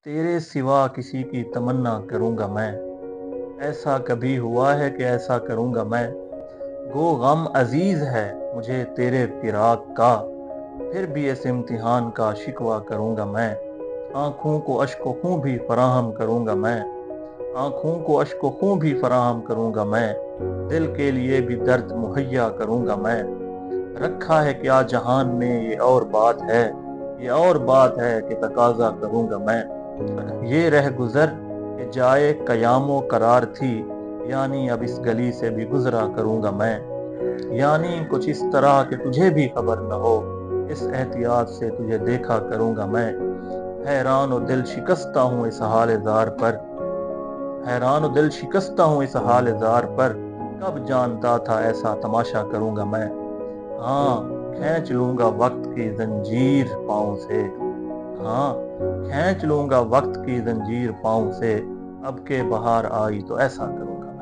तेरे सिवा किसी की तमन्ना करूँगा मैं। ऐसा कभी हुआ है कि ऐसा करूँगा मैं। गो गम अजीज है मुझे तेरे फिराक का, फिर भी इस इम्तिहान का शिकवा करूँगा मैं। आँखों को अश्क खूं भी फराहम करूँगा मैं। आँखों को अश्क खूं भी फराहम करूँगा मैं। दिल के लिए भी दर्द मुहैया करूँगा मैं। रखा है क्या जहान में ये और बात है, ये और बात है कि तकाजा करूँगा मैं। ये रह गुजर के जाए कयामो करार थी, यानी अब इस गली से भी गुजरा करूँगा मैं। यानी कुछ इस तरह कि तुझे भी खबर न हो, इस एहतियात से तुझे देखा करूँगा मैं। हैरान और दिल शिकस्ता हूँ इस हाल जार पर, हैरान और दिल शिकस्ता हूँ इस हाल जार पर। कब जानता था ऐसा तमाशा करूँगा मैं। हाँ, खींच लूँगा वक्त की जंजीर पाँव से। हाँ, खींच लूँगा वक्त की जंजीर पाँव से। अब के बहार आई तो ऐसा करूँगा।